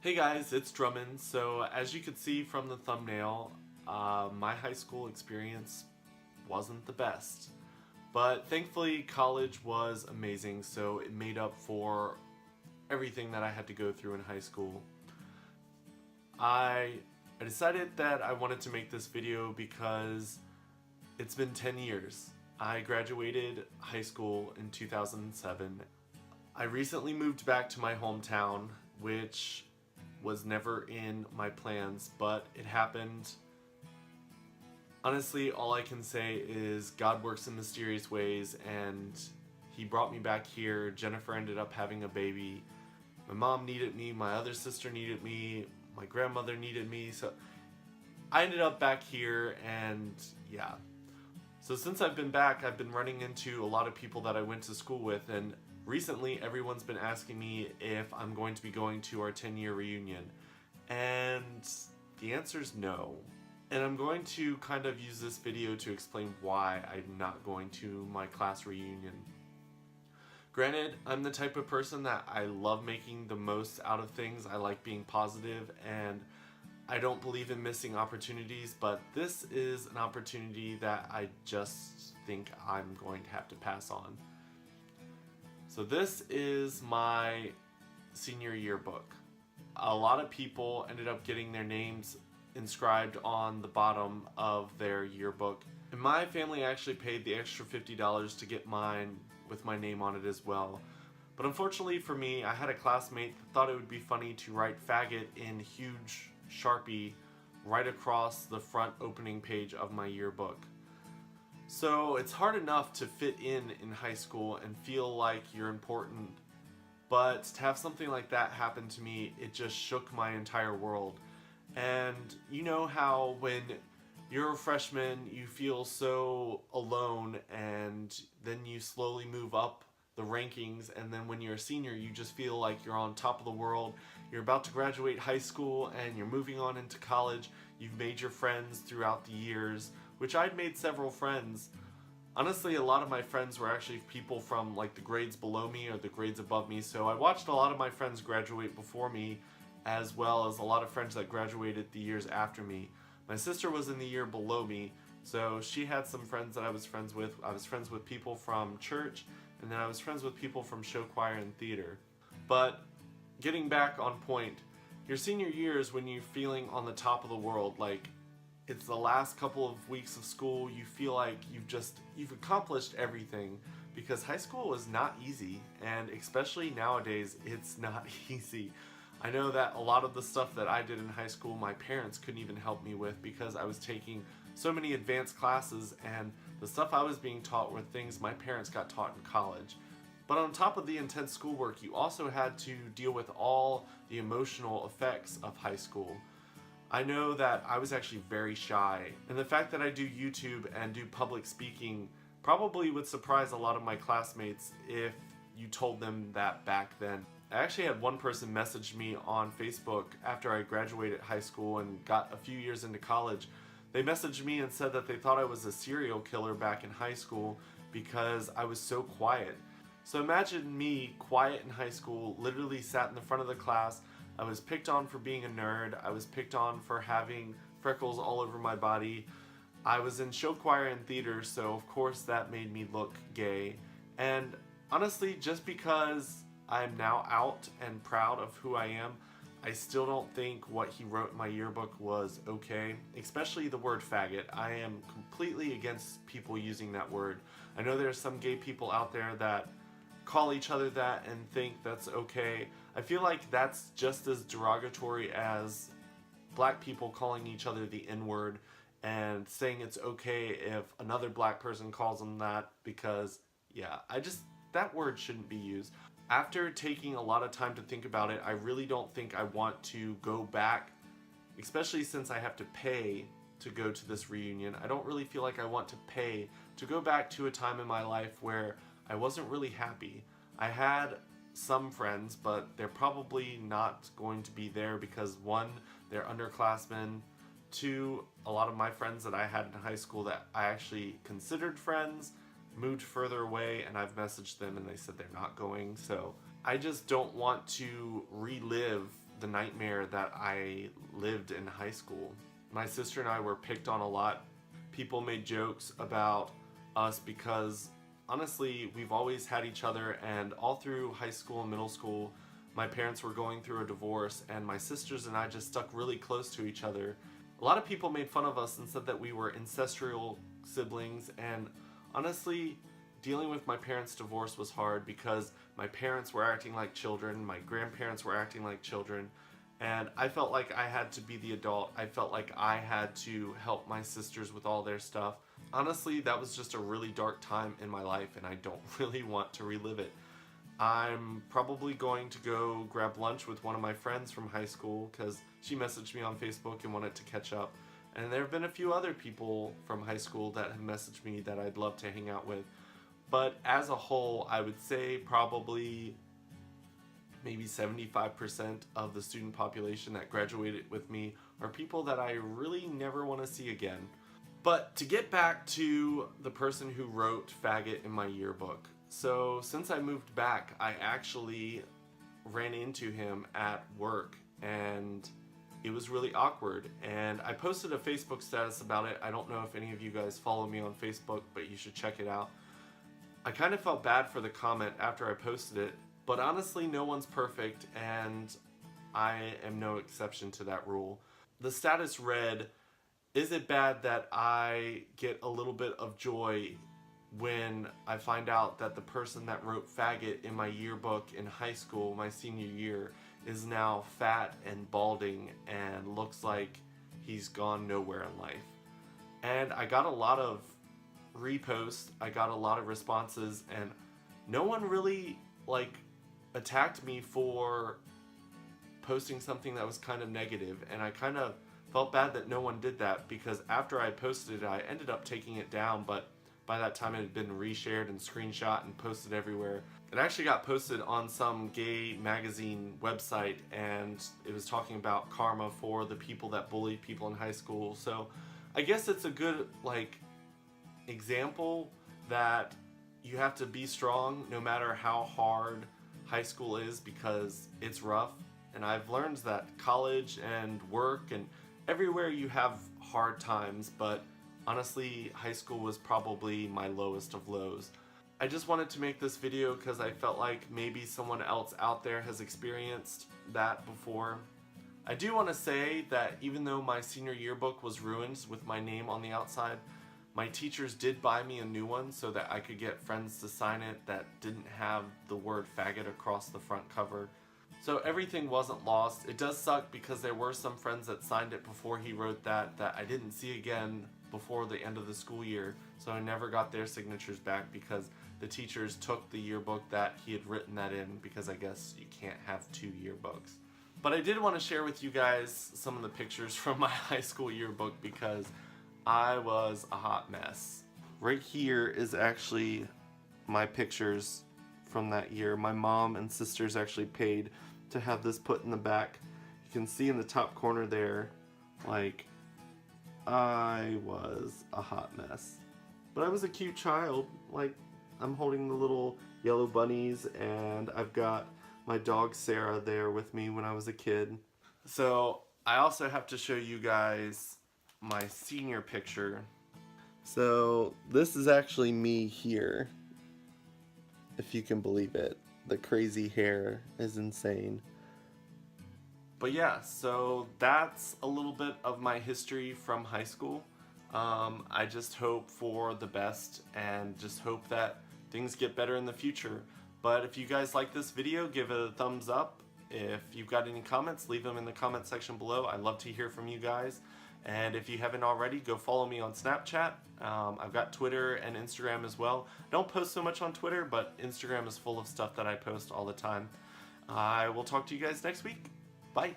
Hey guys, it's Drummond. So as you could see from the thumbnail, my high school experience wasn't the best. But thankfully college was amazing, so it made up for everything that I had to go through in high school. I decided that I wanted to make this video because it's been 10 years. I graduated high school in 2007. I recently moved back to my hometown, which was never in my plans, but it happened. Honestly, all I can say is God works in mysterious ways, and He brought me back here. Jennifer ended up having a baby. My mom needed me, my other sister needed me, my grandmother needed me, so I ended up back here, and yeah. So since I've been back, I've been running into a lot of people that I went to school with, and recently everyone's been asking me if I'm going to be going to our 10-year reunion. And the answer is no. And I'm going to kind of use this video to explain why I'm not going to my class reunion. Granted, I'm the type of person that I love making the most out of things. I like being positive, and I don't believe in missing opportunities, but this is an opportunity that I just think I'm going to have to pass on. So this is my senior yearbook. A lot of people ended up getting their names inscribed on the bottom of their yearbook. And my family actually paid the extra $50 to get mine with my name on it as well. But unfortunately for me, I had a classmate that thought it would be funny to write faggot in huge Sharpie right across the front opening page of my yearbook. So it's hard enough to fit in high school and feel like you're important, but to have something like that happen to me, it just shook my entire world. And you know how when you're a freshman, you feel so alone, and then you slowly move up the rankings, and then when you're a senior, you just feel like you're on top of the world. You're about to graduate high school and you're moving on into college. You've made your friends throughout the years, which I'd made several friends. Honestly, a lot of my friends were actually people from like the grades below me or the grades above me, so I watched a lot of my friends graduate before me, as well as a lot of friends that graduated the years after me. My sister was in the year below me, so she had some friends that I was friends with. I was friends with people from church, and then I was friends with people from show choir and theater. But getting back on point, your senior year is when you're feeling on the top of the world. Like, it's the last couple of weeks of school, you feel like you've accomplished everything, because high school is not easy, and especially nowadays, it's not easy. I know that a lot of the stuff that I did in high school, my parents couldn't even help me with because I was taking so many advanced classes, and the stuff I was being taught were things my parents got taught in college. But on top of the intense schoolwork, you also had to deal with all the emotional effects of high school. I know that I was actually very shy, and the fact that I do YouTube and do public speaking probably would surprise a lot of my classmates if you told them that back then. I actually had one person message me on Facebook after I graduated high school and got a few years into college. They messaged me and said that they thought I was a serial killer back in high school because I was so quiet. So imagine me, quiet in high school, literally sat in the front of the class. I was picked on for being a nerd. I was picked on for having freckles all over my body. I was in show choir and theater, so of course that made me look gay. And honestly, just because I'm now out and proud of who I am, I still don't think what he wrote in my yearbook was okay, especially the word faggot. I am completely against people using that word. I know there's some gay people out there that call each other that and think that's okay. I feel like that's just as derogatory as black people calling each other the N-word and saying it's okay if another black person calls them that, because yeah, that word shouldn't be used. After taking a lot of time to think about it, I really don't think I want to go back, especially since I have to pay to go to this reunion. I don't really feel like I want to pay to go back to a time in my life where I wasn't really happy. I had some friends, but they're probably not going to be there because one, they're underclassmen, two, a lot of my friends that I had in high school that I actually considered friends moved further away, and I've messaged them and they said they're not going. So I just don't want to relive the nightmare that I lived in high school. My sister and I were picked on a lot. People made jokes about us because honestly, we've always had each other, and all through high school and middle school, my parents were going through a divorce, and my sisters and I just stuck really close to each other. A lot of people made fun of us and said that we were ancestral siblings, and honestly, dealing with my parents' divorce was hard because my parents were acting like children, my grandparents were acting like children, and I felt like I had to be the adult. I felt like I had to help my sisters with all their stuff. Honestly, that was just a really dark time in my life, and I don't really want to relive it. I'm probably going to go grab lunch with one of my friends from high school because she messaged me on Facebook and wanted to catch up. And there have been a few other people from high school that have messaged me that I'd love to hang out with. But as a whole, I would say probably maybe 75% of the student population that graduated with me are people that I really never want to see again. But to get back to the person who wrote faggot in my yearbook. So since I moved back, I actually ran into him at work, and it was really awkward. And I posted a Facebook status about it. I don't know if any of you guys follow me on Facebook, but you should check it out. I kind of felt bad for the comment after I posted it, but honestly, no one's perfect, and I am no exception to that rule. The status read, "Is it bad that I get a little bit of joy when I find out that the person that wrote faggot in my yearbook in high school, my senior year, is now fat and balding and looks like he's gone nowhere in life?" And I got a lot of reposts, I got a lot of responses, and no one really attacked me for posting something that was kind of negative, and I kind of felt bad that no one did that because after I posted it, I ended up taking it down, but by that time it had been reshared and screenshot and posted everywhere. It actually got posted on some gay magazine website, and it was talking about karma for the people that bullied people in high school. So I guess it's a good example that you have to be strong no matter how hard high school is, because it's rough. And I've learned that college and work and everywhere you have hard times, but honestly, high school was probably my lowest of lows. I just wanted to make this video because I felt like maybe someone else out there has experienced that before. I do want to say that even though my senior yearbook was ruined with my name on the outside, my teachers did buy me a new one so that I could get friends to sign it that didn't have the word faggot across the front cover. So everything wasn't lost. It does suck because there were some friends that signed it before he wrote that I didn't see again before the end of the school year, so I never got their signatures back because the teachers took the yearbook that he had written that in, because I guess you can't have two yearbooks. But I did want to share with you guys some of the pictures from my high school yearbook because I was a hot mess. Right here is actually my pictures from that year. My mom and sisters actually paid to have this put in the back. You can see in the top corner there, I was a hot mess. But I was a cute child. I'm holding the little yellow bunnies, and I've got my dog Sarah there with me when I was a kid. So I also have to show you guys my senior picture. So this is actually me here, if you can believe it. The crazy hair is insane. But yeah, so that's a little bit of my history from high school. I just hope for the best and just hope that things get better in the future. But if you guys like this video, give it a thumbs up. If you've got any comments, leave them in the comment section below. I'd love to hear from you guys. And if you haven't already, go follow me on Snapchat. I've got Twitter and Instagram as well. Don't post so much on Twitter, but Instagram is full of stuff that I post all the time. I will talk to you guys next week. Bye.